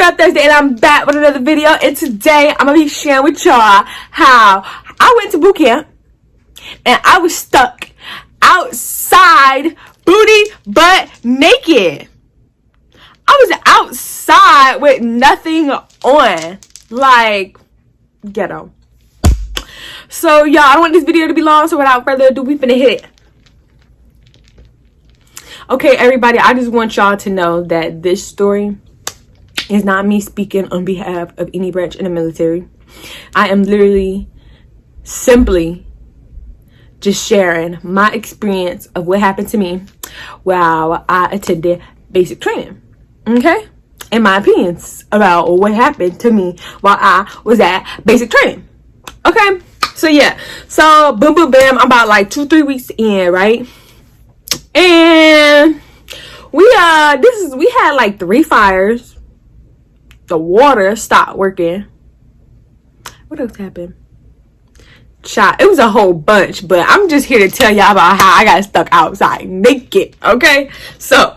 girl Thursday, and I'm back with another video. And today I'm gonna be sharing with y'all how I went to boot camp and I was stuck outside, booty butt naked. I was outside with nothing on, like ghetto. So y'all, I don't want this video to be long, so without further ado, we finna hit it. Okay, everybody, I just want y'all to know that this story is not me speaking on behalf of any branch in the military. I am literally simply just sharing my experience of what happened to me while I attended basic training. Okay? And my opinions about what happened to me while I was at basic training. Okay? So yeah. So boom boom bam, I'm about like 2-3 weeks in, right? And we had like 3 fires. The water stopped working. What else happened? Child, it was a whole bunch, but I'm just here to tell y'all about how I got stuck outside naked. Okay, so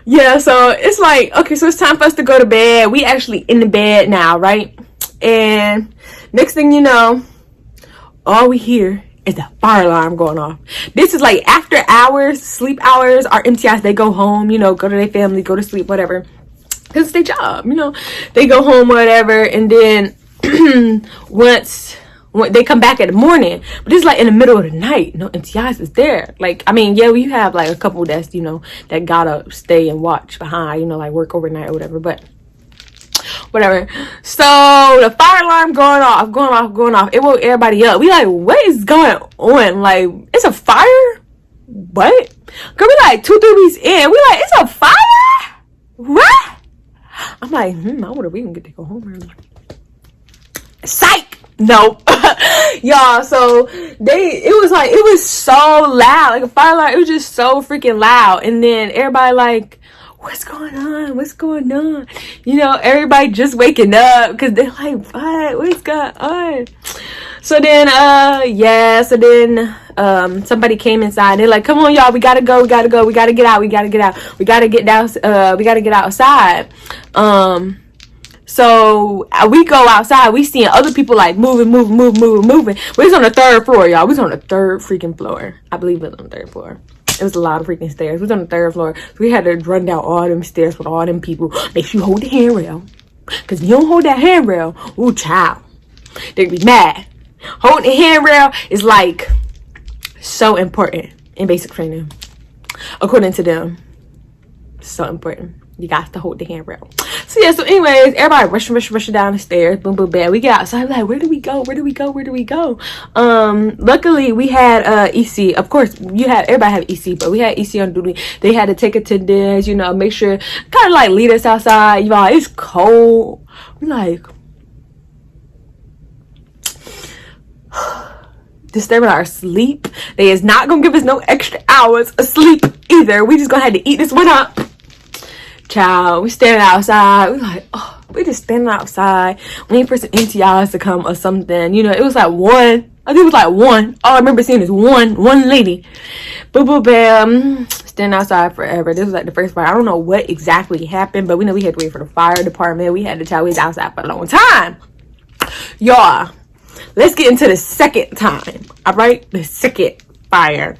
yeah, so it's like, okay, so it's time for us to go to bed. We actually in the bed now, right? And next thing you know, all we hear is the fire alarm going off. This is like after hours, sleep hours. Our MTIs, they go home, you know, go to their family, go to sleep, whatever. Because it's their job, you know. They go home, whatever, and then once they come back in the morning, but it's like in the middle of the night. No MTIs is there. Like, I mean, yeah, we have like a couple that's, you know, that gotta stay and watch behind, you know, like work overnight or whatever, but whatever. So the fire alarm going off. It woke everybody up. We like, what is going on? Like, it's a fire? What? Girl, we like 2-3 weeks in. We like, it's a fire? What? I'm like, I wonder if we can get to go home early. Psych! Nope. Y'all, so it was so loud. Like a fire alarm, it was just so freaking loud. And then everybody like, what's going on? What's going on? You know, everybody just waking up because they're like, what's going on? So then, somebody came inside. They're like, come on, y'all, we gotta go. We gotta get out. We gotta get outside. So we go outside. We seeing other people like moving. We was on the 3rd floor, y'all. We was on the 3rd freaking floor. I believe it was on the 3rd floor. It was a lot of freaking stairs. We was on the 3rd floor. So we had to run down all them stairs with all them people. Make sure you hold the handrail. Because if you don't hold that handrail, ooh, child, they'd be mad. Holding the handrail is like so important in basic training. According to them. So important. You got to hold the handrail. So yeah, so anyways, everybody rushing down the stairs. Boom, boom, bam. We get outside. We're like, where do we go? Luckily we had EC. Of course, everybody have EC, but we had EC on duty. They had to take attendance, you know, make sure, kind of like lead us outside. Y'all, it's cold. We like disturbing our sleep. They is not gonna give us no extra hours of sleep either. We just gonna have to eat this one up. Child, we standing outside. We like, oh, we just standing outside waiting for some MTIs to come or something. You know, it was like one. I think it was like one. All I remember seeing is one lady. Boom, boom, bam. Standing outside forever. This was like the first fire. I don't know what exactly happened, but we know we had to wait for the fire department. We had to tell we was outside for a long time. Y'all, let's get into the second time. All right, the second fire.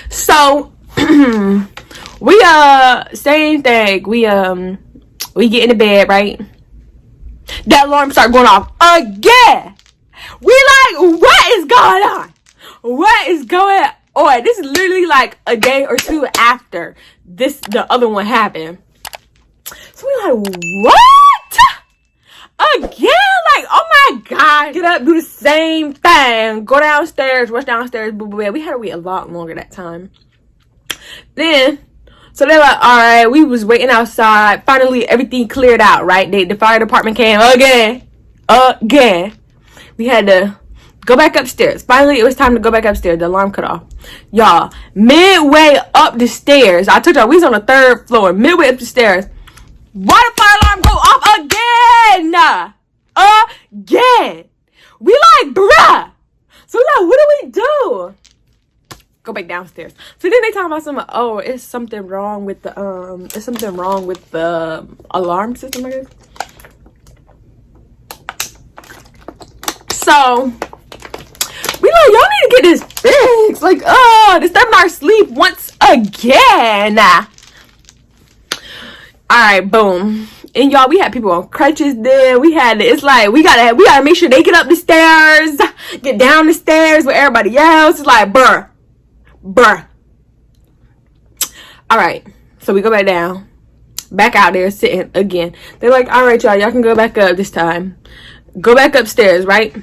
So we same thing. We get in the bed, right? That alarm start going off again. We like, what is going on? What is going on? This is literally like a day or 2 after the other one happened. So we like, what? Again? Like, oh my god. Get up, do the same thing. Go downstairs, rush downstairs, boo boo boo. We had to wait a lot longer that time. Then, so they're like, all right, we was waiting outside. Finally, everything cleared out, right? The fire department came again. We had to go back upstairs. Finally, it was time to go back upstairs. The alarm cut off. Y'all, midway up the stairs, I told y'all we was on the 3rd floor. Midway up the stairs, why the fire alarm go off again? Again. We like, bruh. So we like, what do we do? Go back downstairs. So then they talk about something. Oh, it's something wrong with the alarm system, I guess. So we like, y'all need to get this fixed. Like, disturbing our sleep once again. All right, boom. And y'all, we had people on crutches then. It's like we gotta make sure they get up the stairs, get down the stairs with everybody else. It's like, bruh. All right, so we go back down, back out there sitting again. They're like, all right, y'all can go back up this time. Go back upstairs, right?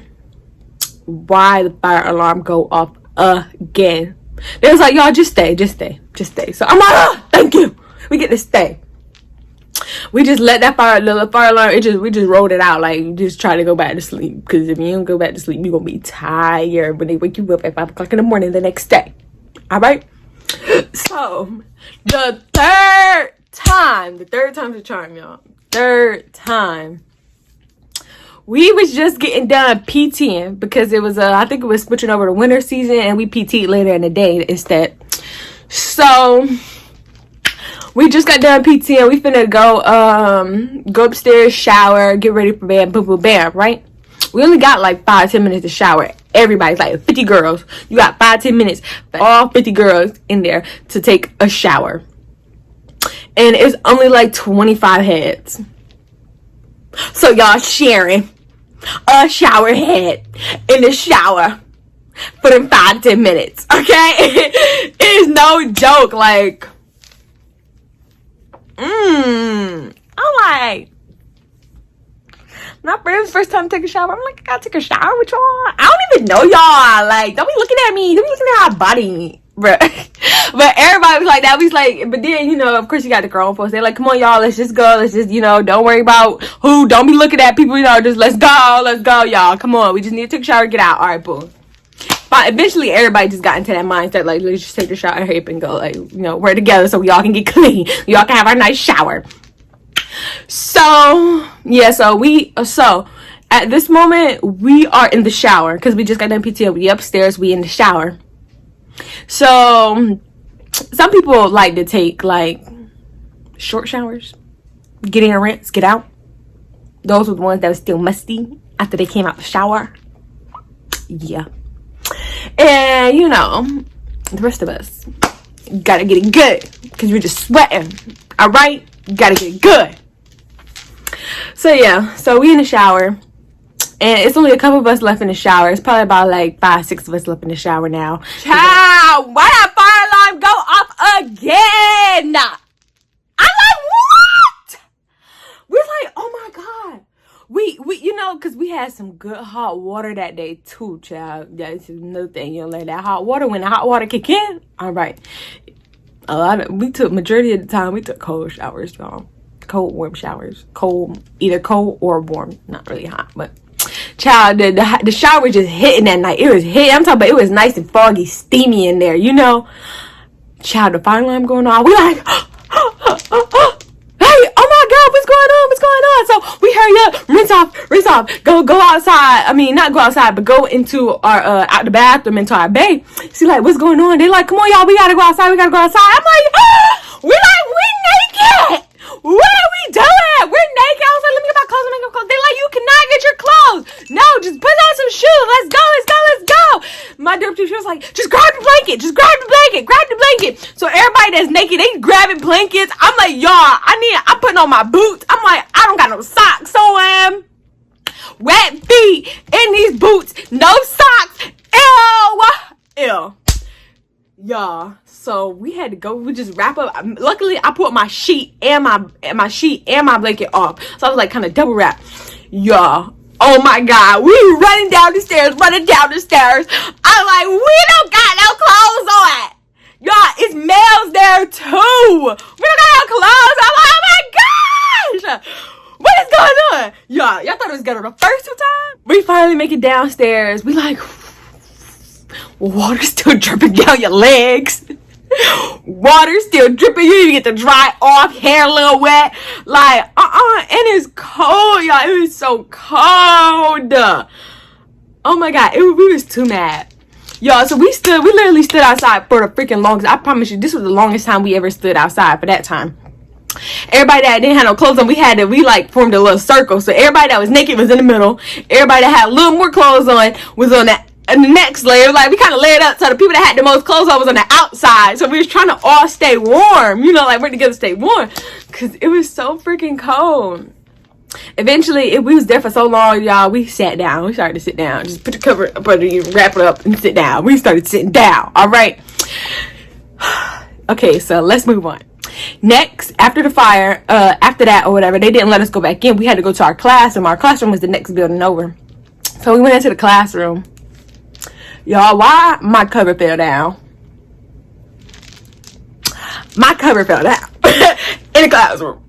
Why the fire alarm go off again? They was like, y'all just stay. So I'm like, thank you. We get to stay. We just let that fire alarm, we just rolled it out. Like, just try to go back to sleep. Because if you don't go back to sleep, you're going to be tired when they wake you up at 5 o'clock in the morning the next day. All right? So, the third time's the charm, y'all. Third time. We was just getting done PTing because it was, I think it was switching over to winter season, and we PT'd later in the day instead. So, we just got done PTing. We finna go upstairs, shower, get ready for bed, boom, boom, bam, right? We only got like 5-10 minutes to shower. Everybody's like 50 girls. You got 5-10 minutes for all 50 girls in there to take a shower. And it's only like 25 heads. So y'all sharing a shower head in the shower for them 5-10 minutes, okay? It is no joke. Like, I'm like, my friend's first time to take a shower. I'm like, I gotta take a shower with y'all. I don't even know y'all. Like, don't be looking at me. Don't be looking at our body, bruh. But everybody was like that. We was like, but then, you know, of course you got the grown folks. They're like, come on, y'all. Let's just go. Let's just, you know, don't worry about who. Don't be looking at people, you know. Just let's go, y'all. Come on. We just need to take a shower, get out. All right, boom. But eventually everybody just got into that mindset, like, let's just take the shower, hurry up and go. Like, you know, we're together so we all can get clean. We all can have our nice shower. So, yeah, so at this moment, we are in the shower because we just got done PTO. We upstairs, we in the shower. So, some people like to take, like, short showers. Get in a rinse, get out. Those were the ones that were still musty after they came out the shower. Yeah. And, you know, the rest of us gotta get it good because we're just sweating. All right? Gotta get it good. So yeah, so we in the shower, and it's only a couple of us left in the shower. It's probably about like 5-6 of us left in the shower now. Child, why that fire alarm go off again? I'm like, what? We're like, oh my god. We you know, because we had some good hot water that day too, child. That's another thing. You know, like that hot water, when the hot water kick in, all right. Majority of the time, we took cold showers, y'all. Cold, warm showers. Either cold or warm. Not really hot, but child, the shower was just hitting that night. It was hitting. I'm talking about, it was nice and foggy, steamy in there, you know. Child, the fire alarm going on. We like, hey, oh my god, what's going on? So we hurry up, rinse off, go outside. I mean, not go outside, but go into our out the bathroom, into our bay. See, like, what's going on? They like, come on, y'all, we gotta go outside. I'm like, we're naked. What are we doing? We're naked. I was like, let me get my clothes. They're like, you cannot get your clothes. No, just put on some shoes. Let's go. My deputy, she was like, just grab the blanket. Grab the blanket. So everybody that's naked, they grabbing blankets. I'm like, y'all, I'm putting on my boots. I'm like, I don't got no socks on. Wet feet in these boots. No socks. Ew. Y'all, so we had to go. We just wrap up. Luckily, I put my sheet and my blanket off, so I was like kind of double wrapped. Y'all, oh my god, we running down the stairs. I'm like, we don't got no clothes on. Y'all, it's males there too. We don't got no clothes. I'm like, oh my gosh, what is going on? Y'all thought it was good the first 2 times. We finally make it downstairs. We like, water still dripping down your legs. Water still dripping. You even get to dry off, hair a little wet. Like, and it's cold, y'all. It was so cold. Oh my god, we was too mad. Y'all, so we literally stood outside for the freaking longest. I promise you, this was the longest time we ever stood outside for that time. Everybody that didn't have no clothes on, we like formed a little circle. So everybody that was naked was in the middle. Everybody that had a little more clothes on was on the next layer. Like, we kind of layered up, so the people that had the most clothes on was on the outside. So we was trying to all stay warm, you know, like, we're together to stay warm, because it was so freaking cold. Eventually, we was there for so long, y'all, we sat down. We started to sit down. Just put the cover up under you, wrap it up, and sit down. We started sitting down, all right? Okay, so let's move on. Next, after the fire, after that or whatever, they didn't let us go back in. We had to go to our classroom. Our classroom was the next building over. So we went into the classroom. Y'all, why my cover fell down? My cover fell down in the classroom.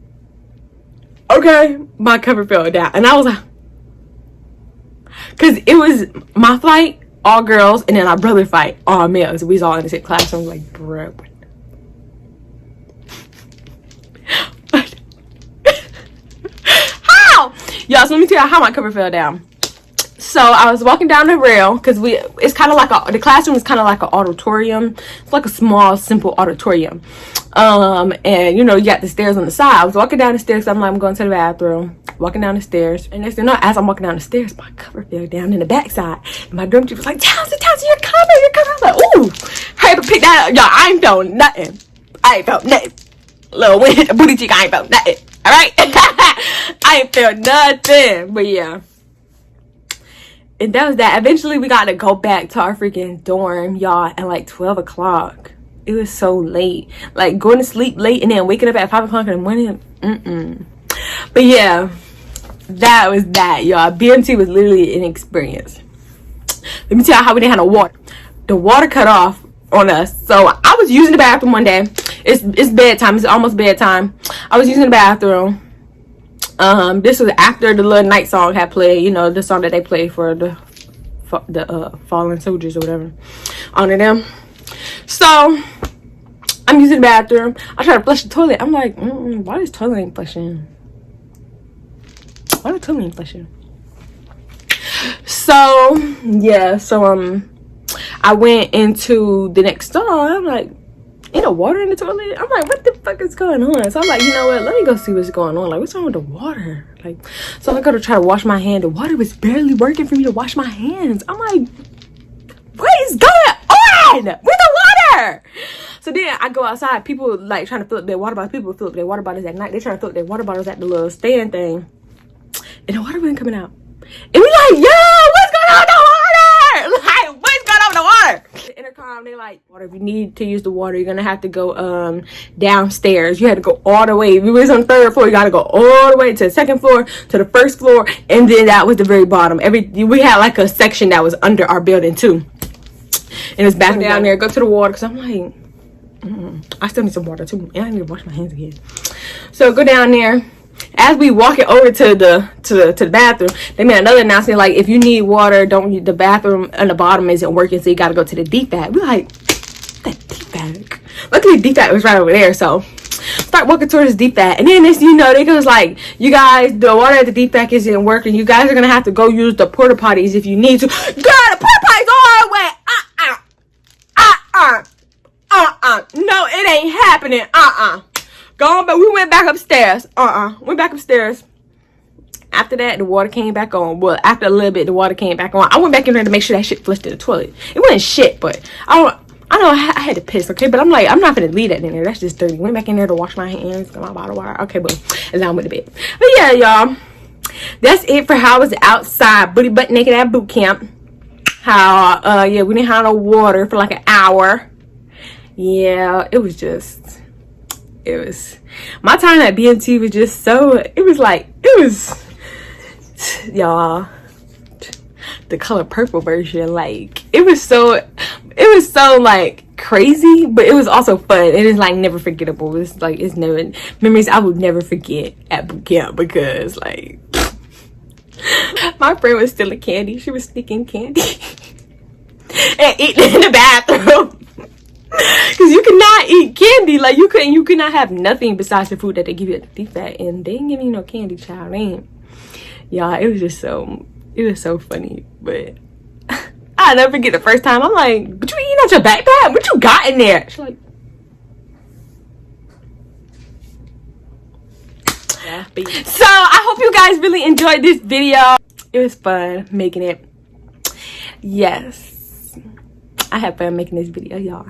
Okay, my cover fell down, and I was like, because it was my flight, all girls, and then our brother fight, all males. We was all in the same classroom. Like, bro, how? Y'all, so let me tell you how my cover fell down. So I was walking down the rail, because it's kind of like the classroom is kind of like an auditorium. It's like a small, simple auditorium. And you know, you got the stairs on the side. I was walking down the stairs, so I'm like, I'm going to the bathroom. Walking down the stairs, and next thing you know, as I'm walking down the stairs, my cover fell down in the backside. And my dorm teacher was like, Townsend, you're coming. I was like, ooh, hurry up and pick that up. Y'all, I ain't felt nothing. Little wind, booty cheek, I ain't felt nothing. All right? I ain't felt nothing. But yeah. And that was that. Eventually, we got to go back to our freaking dorm, y'all, at like 12 o'clock. It was so late. Like, going to sleep late and then waking up at 5 o'clock in the morning. But yeah, that was that, y'all. BMT was literally an experience. Let me tell you how we didn't have no water. The water cut off on us. So I was using the bathroom one day. It's bedtime. It's almost bedtime. I was using the bathroom. This was after the little night song had played, you know, the song that they play for the fallen soldiers or whatever, honor them. So I'm using the bathroom. I try to flush the toilet. I'm like, why this toilet ain't flushing? Why the toilet ain't flushing? So yeah, I went into the next stall. I'm like, ain't no water in the toilet. I'm like, what the fuck is going on? So I'm like, you know what, let me go see what's going on. Like, what's wrong with the water? Like, so I go to try to wash my hand. The water was barely working for me to wash my hands. I'm like, what is going on with the water? So then I go outside. People like trying to fill up their water bottles. People fill up their water bottles at night. They're trying to fill up their water bottles at the little stand thing, and the water wasn't coming out. And we like, yo, what's going on with the water? Like, what's going on with the water? The intercom, they like, water, if you need to use the water, you're gonna have to go downstairs. You had to go all the way. We was on the 3rd floor. You gotta go all the way to the 2nd floor, to the 1st floor, and then that was the very bottom. We had like a section that was under our building too. And it's back down there. Go to the water, because I'm like, I still need some water too, and I need to wash my hands again. So go down there. As we walking over to the bathroom, they made another announcement like, if you need water, the bathroom on the bottom isn't working, so you gotta go to the DFAT. We're like, that DFAT. Luckily DFAT was right over there, so start walking towards DFAT, and then this, you know, they goes like, you guys, the water at the DFAT isn't working. You guys are gonna have to go use the porta potties if you need to. Girl, the porta potties all the way. No, it ain't happening. Go on, but we went back upstairs. Went back upstairs. After that, the water came back on. Well, after a little bit, the water came back on. I went back in there to make sure that shit flushed in the toilet. It wasn't shit, but I know I had to piss, okay? But I'm like, I'm not gonna leave that in there. That's just dirty. Went back in there to wash my hands, got my bottle of water. Okay, boom. And then I went to bed. But yeah, y'all, that's it for how I was outside, booty butt naked at boot camp. How yeah, we didn't have no water for like an hour. Yeah, it was my time at BMT was just so, y'all, the color purple version, like, it was so like crazy, but it was also fun. It is like never forgettable. It's like, it's never memories I would never forget at boot camp, because like my friend was stealing candy. She was sneaking candy and eating in the bathroom. Because you cannot eat candy. Like, you could not have nothing besides the food that they give you at the DFAT. And they didn't give me no candy, child. Y'all, it was so funny. But I'll never forget the first time. I'm like, but you eating out your backpack? What you got in there? She's like, yeah. So I hope you guys really enjoyed this video. It was fun making it. Yes, I had fun making this video, y'all.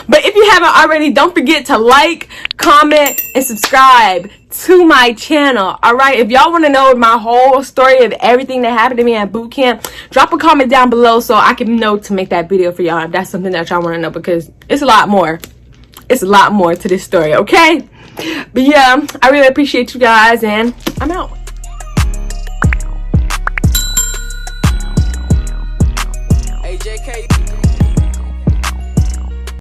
But if you haven't already, don't forget to like, comment, and subscribe to my channel. Alright, if y'all want to know my whole story of everything that happened to me at boot camp, drop a comment down below so I can know to make that video for y'all if that's something that y'all want to know, because it's a lot more. It's a lot more to this story, okay? But yeah, I really appreciate you guys, and I'm out.